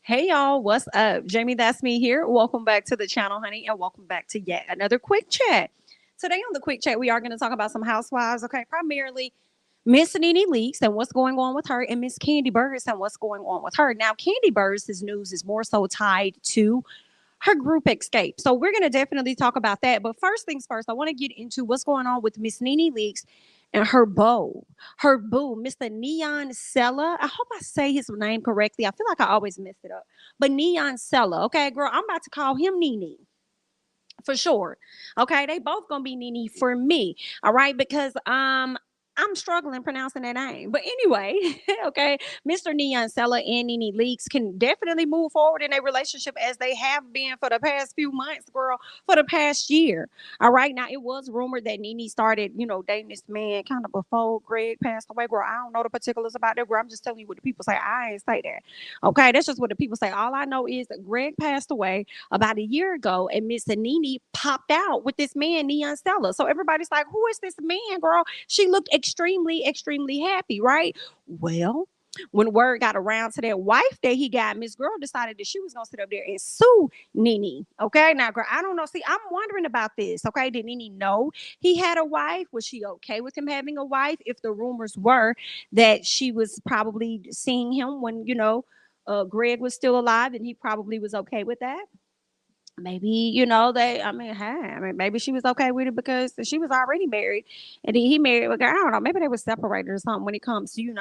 Hey y'all, what's up? JamiThatsMe here. Welcome back to the channel, honey, and welcome back to yet another quick chat. Today on the quick chat, we are going to talk about some housewives, okay? Primarily Miss NeNe Leakes and what's going on with her, and Miss Kandi Burruss and what's going on with her. Now, Kandi Burruss's news is more so tied to her group Xscape. So we're going to definitely talk about that. But first things first, I want to get into what's going on with Miss NeNe Leakes and her boo, Mr. Neon Sella. I hope I say his name correctly. I feel like I always mess it up. But Neon Sella, okay, girl, I'm about to call him NeNe for sure. Okay, they both gonna be NeNe for me. All right, because I'm struggling pronouncing that name. But anyway, okay, Mr. Neon Sella and NeNe Leakes can definitely move forward in a relationship as they have been for the past few months, girl, for the past year. All right. Now it was rumored that NeNe started, dating this man kind of before Greg passed away. Girl, I don't know the particulars about that. Girl, I'm just telling you what the people say. I ain't say that. Okay, that's just what the people say. All I know is that Greg passed away about a year ago, and Miss NeNe popped out with this man, Neon Stella. So everybody's like, who is this man, girl? She looked extremely, extremely happy, right? Well, when word got around to that wife that he got, Miss Girl decided that she was gonna sit up there and sue NeNe. Okay, now girl, I don't know. See, I'm wondering about this. Okay, did NeNe know he had a wife? Was she okay with him having a wife? If the rumors were that she was probably seeing him when Greg was still alive, and he probably was okay with that. Maybe maybe she was okay with it because she was already married, and then he married a girl. I don't know, maybe they were separated or something when it comes to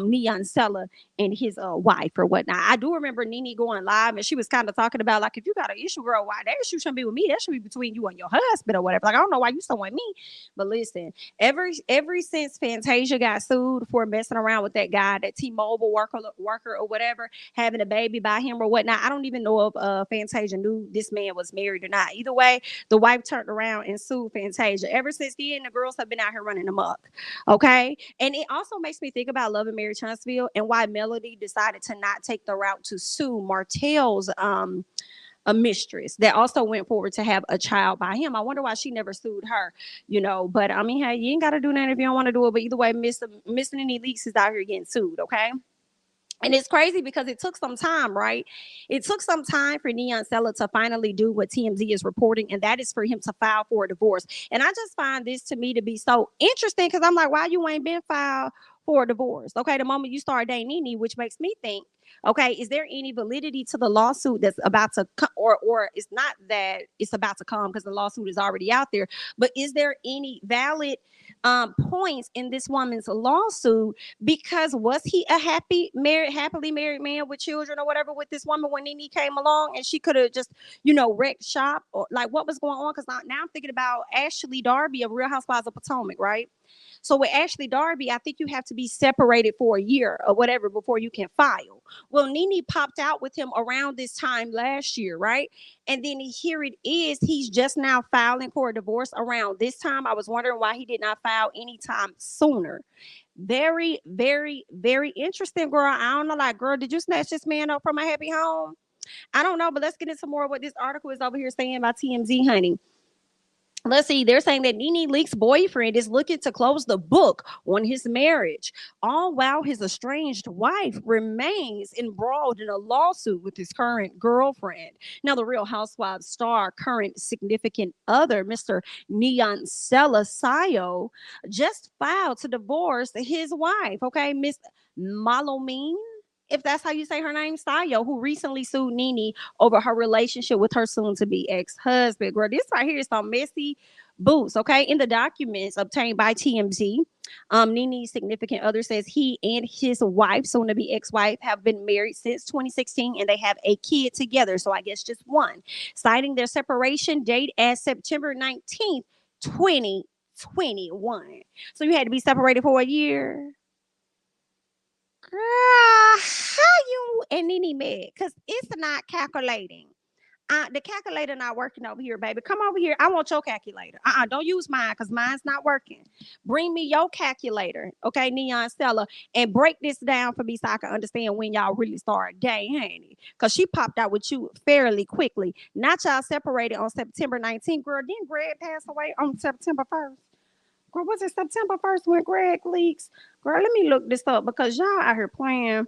Neon Sella and his wife or whatnot. I do remember NeNe going live, and she was kind of talking about, like, if you got an issue, girl, why that issue shouldn't be with me, that should be between you and your husband or whatever. Like, I don't know why you so on me. But listen, every since Fantasia got sued for messing around with that guy, that T-Mobile worker or whatever, having a baby by him or whatnot, I don't even know if Fantasia knew this man was married or not. Either way, the wife turned around and sued Fantasia. Ever since then, the girls have been out here running amok. Okay. And it also makes me think about Love and Mary Huntsville and why Melody decided to not take the route to sue Martell's a mistress that also went forward to have a child by him. I wonder why she never sued her. But I mean, hey, you ain't got to do that if you don't want to do it. But either way, Miss NeNe Leakes is out here getting sued. Okay. And it's crazy because it took some time, right? It took some time for Neon Sella to finally do what TMZ is reporting, and that is for him to file for a divorce. And I just find this to me to be so interesting because I'm like, why you ain't been filed for a divorce? Okay, the moment you start dating NeNe, which makes me think, okay, is there any validity to the lawsuit that's about to come, or it's not that it's about to come because the lawsuit is already out there, but is there any valid points in this woman's lawsuit? Because was he a happily married man with children or whatever with this woman when NeNe came along, and she could have just, wrecked shop, or like what was going on? Because now I'm thinking about Ashley Darby of Real Housewives of Potomac, right? So with Ashley Darby, I think you have to be separated for a year or whatever before you can file. Well, NeNe popped out with him around this time last year, right? And then here it is. He's just now filing for a divorce around this time. I was wondering why he did not file anytime sooner. Very, very, very interesting, girl. I don't know, like, girl, did you snatch this man up from a happy home? I don't know, but let's get into more of what this article is over here saying about TMZ, honey. Let's see, they're saying that NeNe Leakes' boyfriend is looking to close the book on his marriage, all while his estranged wife remains embroiled in a lawsuit with his current girlfriend. Now, the Real Housewives star current significant other, Mr. Neon Sella Sayo, just filed to divorce his wife, okay, Miss Malomine, if that's how you say her name, Sayo, who recently sued NeNe over her relationship with her soon-to-be ex-husband. Girl, this right here is some messy boots, okay? In the documents obtained by TMZ, NeNe's significant other says he and his wife, soon-to-be ex-wife, have been married since 2016, and they have a kid together, so I guess just one, citing their separation date as September 19th, 2021. So you had to be separated for a year. Girl, how you and NeNe met? Because it's not calculating. The calculator not working over here, baby. Come over here. I want your calculator. Don't use mine because mine's not working. Bring me your calculator, okay, Neon Stella, and break this down for me so I can understand when y'all really started dating, honey. Because she popped out with you fairly quickly. Not y'all separated on September 19th, girl. Didn't Greg pass away on September 1st? Girl, was it September 1st when Greg leaks? Girl, let me look this up because y'all out here playing.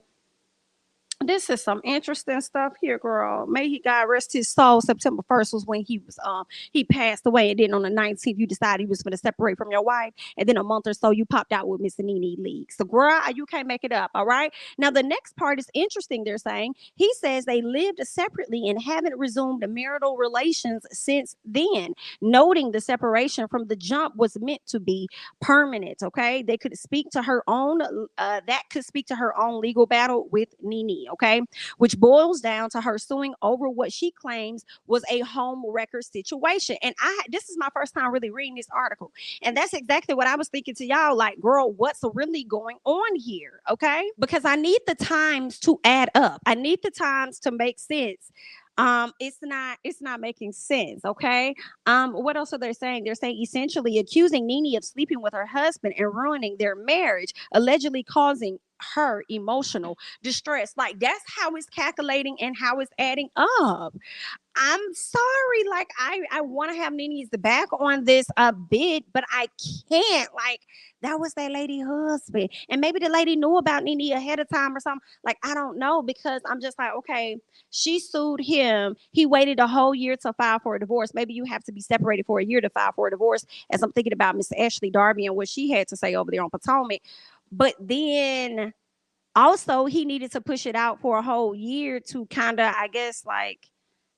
This is some interesting stuff here, girl. May he God rest his soul. September 1st was when he passed away, and then on the 19th you decided you was going to separate from your wife, and then a month or so you popped out with Miss NeNe Leakes. So, girl, you can't make it up. All right. Now the next part is interesting. They're saying he says they lived separately and haven't resumed marital relations since then, noting the separation from the jump was meant to be permanent. Okay, they could speak to her own. That could speak to her own legal battle with NeNe. Okay, which boils down to her suing over what she claims was a home wrecker situation. And this is my first time really reading this article, and that's exactly what I was thinking to y'all. Like, girl, what's really going on here? Okay, because I need the times to add up. I need the times to make sense. It's not making sense. Okay. What else are they saying? They're saying essentially accusing NeNe of sleeping with her husband and ruining their marriage, allegedly causing her emotional distress. Like, that's how it's calculating and how it's adding up. I'm sorry. Like, I want to have NeNe's back on this a bit, but I can't. Like, that was that lady husband. And maybe the lady knew about NeNe ahead of time or something. Like, I don't know, because I'm just like, okay, she sued him. He waited a whole year to file for a divorce. Maybe you have to be separated for a year to file for a divorce, as I'm thinking about Miss Ashley Darby and what she had to say over there on Potomac. But then also, he needed to push it out for a whole year to kind of, I guess, like,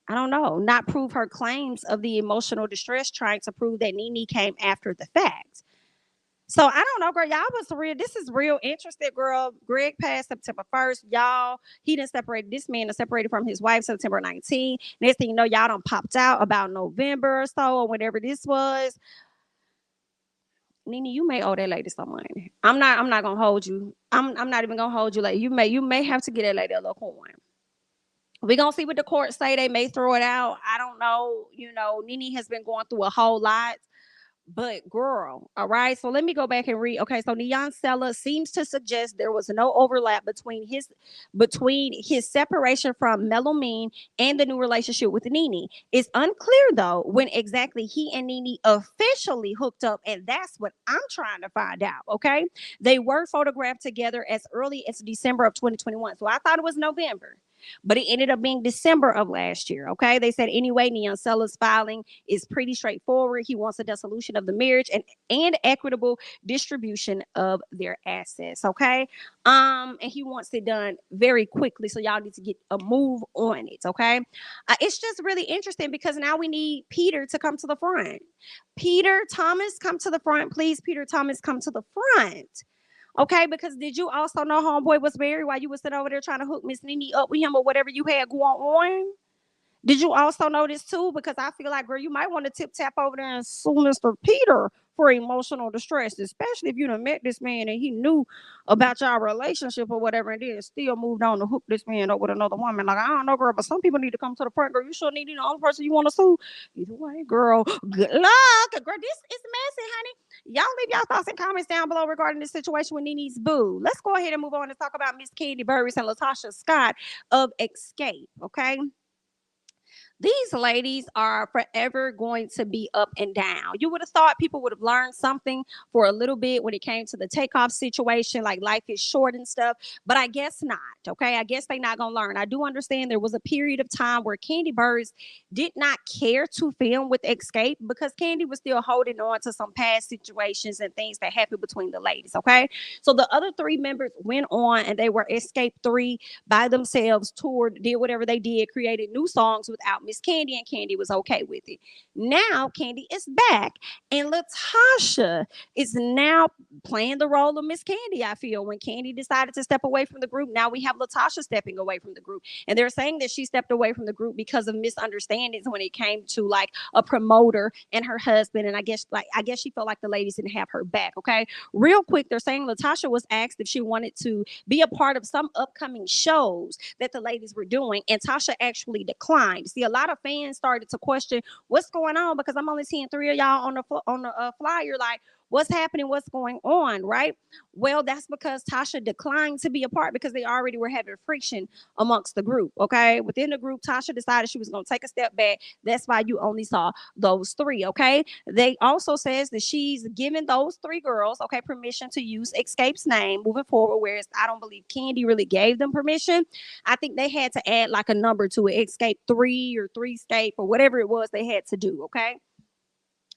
I don't know, not prove her claims of the emotional distress, trying to prove that NeNe came after the fact. So I don't know, girl. Y'all was real. This is real interesting, girl. Greg passed September 1st. Y'all, he done separated, this man done separated from his wife September 19th. Next thing you know, y'all done popped out about November or so, or whatever this was. NeNe, you may owe that lady some money. I'm not gonna hold you. I'm not even gonna hold you. Like, you may have to get that lady a little coin. We're gonna see what the courts say. They may throw it out. I don't know. NeNe has been going through a whole lot. But girl, all right. So let me go back and read. Okay, so Neon Sella seems to suggest there was no overlap between his separation from Melamine and the new relationship with NeNe. It's unclear though when exactly he and NeNe officially hooked up, and that's what I'm trying to find out. Okay, they were photographed together as early as December of 2021. So I thought it was November, but it ended up being December of last year. Okay, they said anyway, Neon Sella's filing is pretty straightforward. He wants a dissolution of the marriage and equitable distribution of their assets. Okay, and he wants it done very quickly. So y'all need to get a move on it. Okay, it's just really interesting because now we need Peter to come to the front. Peter Thomas, come to the front, please. Peter Thomas, come to the front. Okay, because did you also know homeboy was married while you was sitting over there trying to hook Miss NeNe up with him or whatever you had going on? Did you also know this too? Because I feel like, girl, you might want to tip tap over there and sue Mr. Peter for emotional distress, especially if you done met this man and he knew about your relationship or whatever, and then still moved on to hook this man up with another woman. Like, I don't know, girl, but some people need to come to the front, girl. You sure need the only person you want to sue. Either way, girl, good luck. Girl, this is messy, honey. Y'all leave y'all thoughts and comments down below regarding this situation with NeNe's boo. Let's go ahead and move on and talk about Miss Kandi Burruss and Latocha Scott of Xscape, okay? These ladies are forever going to be up and down. You would have thought people would have learned something for a little bit when it came to the takeoff situation, like life is short and stuff, but I guess not. Okay, I guess they're not gonna learn. I do understand there was a period of time where Kandi Burruss did not care to film with Xscape because Kandi was still holding on to some past situations and things that happened between the ladies. Okay, so the other three members went on and they were Xscape 3 by themselves, toured, did whatever they did, created new songs without Miss Kandi, and Kandi was okay with it. Now Kandi is back, and Latasha is now playing the role of Miss Kandi. I feel when Kandi decided to step away from the group, now we have Latasha stepping away from the group, and they're saying that she stepped away from the group because of misunderstandings when it came to like a promoter and her husband. And I guess she felt like the ladies didn't have her back. Okay, real quick, they're saying Latasha was asked if she wanted to be a part of some upcoming shows that the ladies were doing, and Tasha actually declined. See, a lot of fans started to question what's going on because I'm only seeing three of y'all on the flyer. Like, What's happening? What's going on, right? Well, that's because Tasha declined to be a part because they already were having friction amongst the group. Okay, within the group, Tasha decided she was going to take a step back. That's why you only saw those three. Okay, they also says that she's given those three girls, okay, permission to use Xscape's name moving forward. Whereas I don't believe Kandi really gave them permission. I think they had to add like a number to it, Xscape 3 or 3scape or whatever it was they had to do. Okay.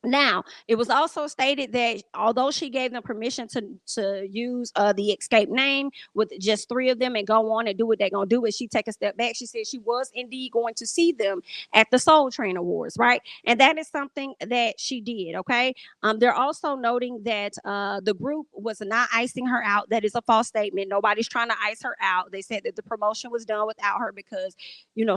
Now, it was also stated that although she gave them permission to use the Xscape name with just three of them and go on and do what they're gonna do, is she take a step back. She said she was indeed going to see them at the Soul Train Awards, right? And that is something that she did. Okay. They're also noting that the group was not icing her out. That is a false statement. Nobody's trying to ice her out. They said that the promotion was done without her because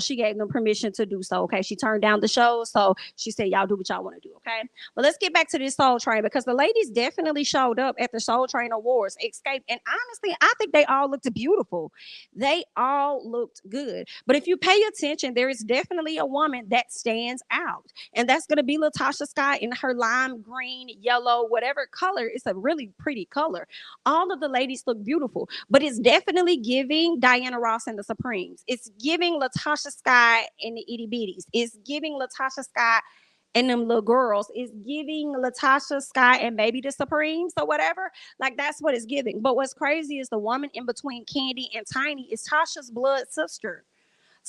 she gave them permission to do so. Okay. She turned down the show, so she said, "Y'all do what y'all want to do." Okay. But let's get back to this Soul Train because the ladies definitely showed up at the Soul Train Awards, Xscape, and honestly, I think they all looked beautiful. They all looked good. But if you pay attention, there is definitely a woman that stands out, and that's going to be Latocha Scott in her lime green, yellow, whatever color. It's a really pretty color. All of the ladies look beautiful, but it's definitely giving Diana Ross and the Supremes. It's giving Latocha Scott and the Itty Bitties. It's giving Latocha Scott and them little girls. Is giving Latasha, Sky, and maybe the Supremes or whatever. Like that's what it's giving. But what's crazy is the woman in between Kandi and Tiny is Tasha's blood sister.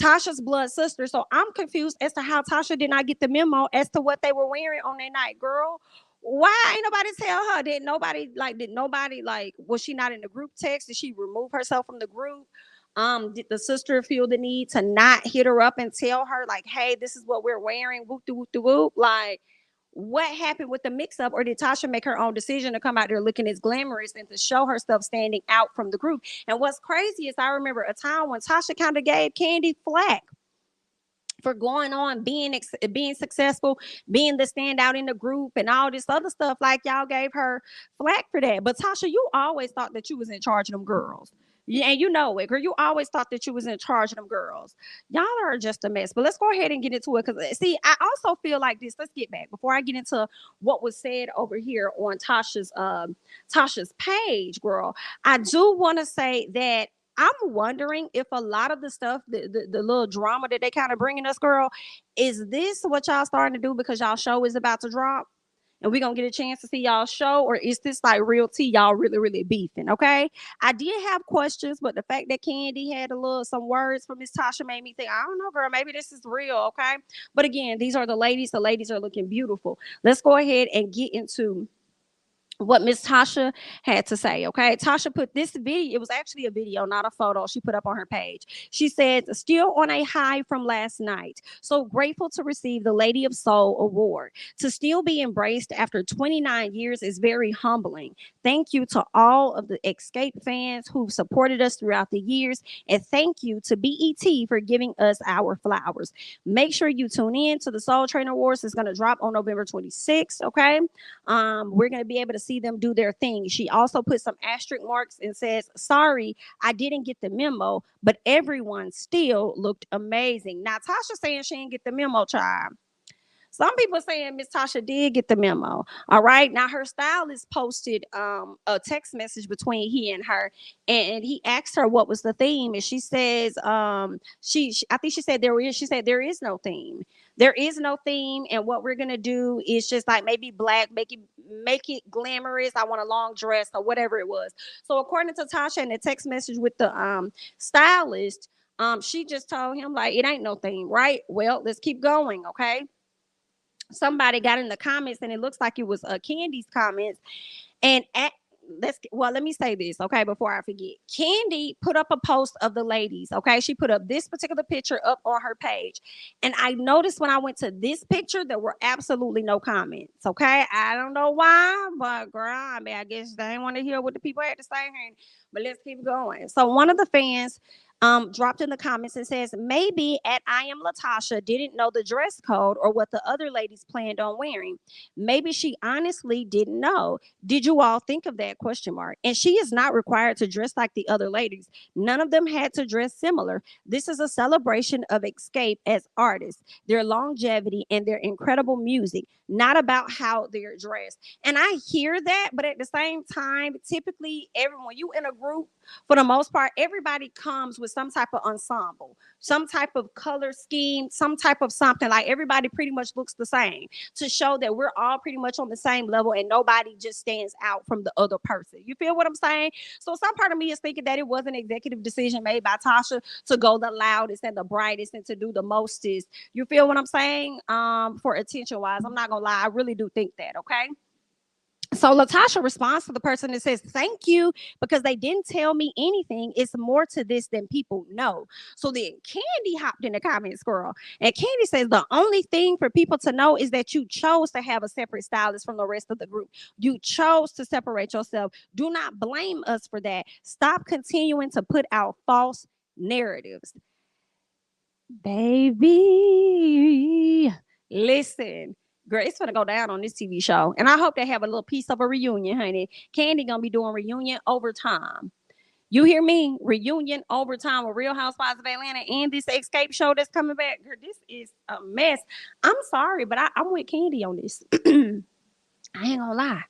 Tasha's blood sister. So I'm confused as to how Tasha did not get the memo as to what they were wearing on that night, girl. Why ain't nobody tell her? Did nobody like was she not in the group text? Did she remove herself from the group? Did the sister feel the need to not hit her up and tell her, like, hey, this is what we're wearing, whoop de whoop de whoop? Like, what happened with the mix up? Or did Tasha make her own decision to come out there looking as glamorous and to show herself standing out from the group? And what's crazy is I remember a time when Tasha kind of gave Kandi flack for going on being successful, being the standout in the group and all this other stuff. Like y'all gave her flack for that. But Tasha, you always thought that you was in charge of them girls. Yeah, and you know it, girl. You always thought that you was in charge of them girls. Y'all are just a mess. But let's go ahead and get into it. Because see, I also feel like this. Let's get back before I get into what was said over here on Tasha's page, girl. I do want to say that I'm wondering if a lot of the stuff, the little drama that they kind of bringing us, girl, is this what y'all starting to do because y'all show is about to drop? And we're gonna get a chance to see y'all show, or is this like real tea? Y'all really, really beefing, okay? I did have questions, but the fact that Kandi had some words from Miss Tasha made me think, I don't know, girl, maybe this is real, okay? But again, these are the ladies. The ladies are looking beautiful. Let's go ahead and get into what Miss Tasha had to say. Okay. Tasha put this video, it was actually a video, not a photo, she put up on her page. She said, still on a high from last night. So grateful to receive the Lady of Soul award. To still be embraced after 29 years is very humbling. Thank you to all of the Xscape fans who've supported us throughout the years. And thank you to BET for giving us our flowers. Make sure you tune in to the Soul Train Awards. It's going to drop on November 26th. Okay. We're going to be able to see them do their thing. She also put some asterisk marks and says, sorry, I didn't get the memo, but everyone still looked amazing. Now, Tasha saying she didn't get the memo, child. Some people saying Miss Tasha did get the memo. All right. Now her stylist posted a text message between he and her, and he asked her what was the theme, and she says she I think she said there is no theme. There is no theme, and what we're gonna do is just like maybe black, make it glamorous. I want a long dress or whatever it was. So according to Tasha in the text message with the stylist, she just told him like it ain't no theme, right? Well, let's keep going, okay? Somebody got in the comments and it looks like it was Kandi's comments, and let me say this, okay, before I forget. Kandi put up a post of the ladies, okay? She put up this particular picture up on her page, and I noticed when I went to this picture there were absolutely no comments, okay? I don't know why, but girl, I mean, I guess they didn't want to hear what the people had to say, but let's keep going. So one of the fans dropped in the comments and says, maybe at I Am Latasha didn't know the dress code or what the other ladies planned on wearing. Maybe she honestly didn't know. Did you all think of that? Question mark. And she is not required to dress like the other ladies. None of them had to dress similar. This is a celebration of Xscape as artists, their longevity, and their incredible music, not about how they're dressed. And I hear that, but at the same time, typically everyone, you in a group, for the most part, everybody comes with some type of ensemble, some type of color scheme, some type of something. Like everybody pretty much looks the same to show that we're all pretty much on the same level and nobody just stands out from the other person. You feel what I'm saying? So some part of me is thinking that it was an executive decision made by Tasha to go the loudest and the brightest and to do the mostest. You feel what I'm saying? For attention wise, I'm not gonna lie, I really do think that. Okay. So Latasha responds to the person that says, thank you, because they didn't tell me anything. It's more to this than people know. So then Kandi hopped in the comments, girl. And Kandi says, the only thing for people to know is that you chose to have a separate stylist from the rest of the group. You chose to separate yourself. Do not blame us for that. Stop continuing to put out false narratives. Baby, listen. Girl, it's gonna go down on this TV show, and I hope they have a little piece of a reunion, honey. Kandi gonna be doing reunion overtime. You hear me? Reunion overtime with Real Housewives of Atlanta and this Xscape show that's coming back. Girl, this is a mess. I'm sorry, but I'm with Kandi on this. I ain't gonna lie.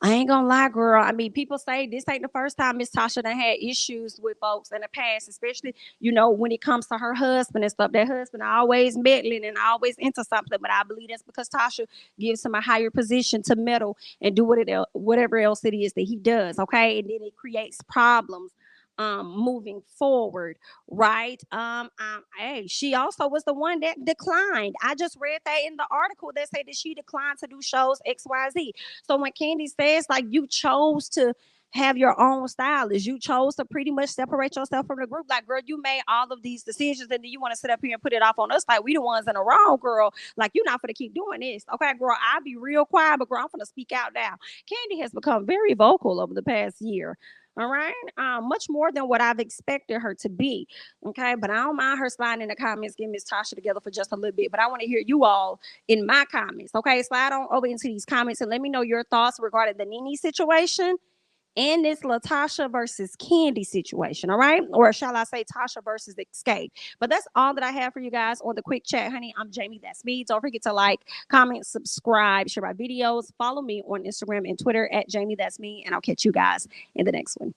I ain't gonna lie, girl. I mean, people say this ain't the first time Miss Tasha done had issues with folks in the past, especially, when it comes to her husband and stuff. That husband always meddling and always into something. But I believe that's because Tasha gives him a higher position to meddle and do whatever else it is that he does. Okay. And then it creates problems moving forward, right? Hey, she also was the one that declined. I just read that in the article that said that she declined to do shows XYZ. So when Kandi says like you chose to have your own stylist, you chose to pretty much separate yourself from the group. Like, girl, you made all of these decisions, and then you want to sit up here and put it off on us like we the ones in the wrong, girl. Like, you're not gonna keep doing this, okay, girl? I'll be real quiet, but girl, I'm gonna speak out now. Kandi has become very vocal over the past year. All right. Much more than what I've expected her to be. Okay. But I don't mind her sliding in the comments, getting Miss Tasha together for just a little bit. But I want to hear you all in my comments. Okay. Slide on over into these comments and let me know your thoughts regarding the NeNe situation and this Latasha versus Kandi situation. All right. Or shall I say Tasha versus Xscape. But that's all that I have for you guys on the quick chat, honey. I'm JamiThatsMe. Don't forget to like, comment, subscribe, share my videos. Follow me on Instagram and Twitter at JamiThatsMe. And I'll catch you guys in the next one.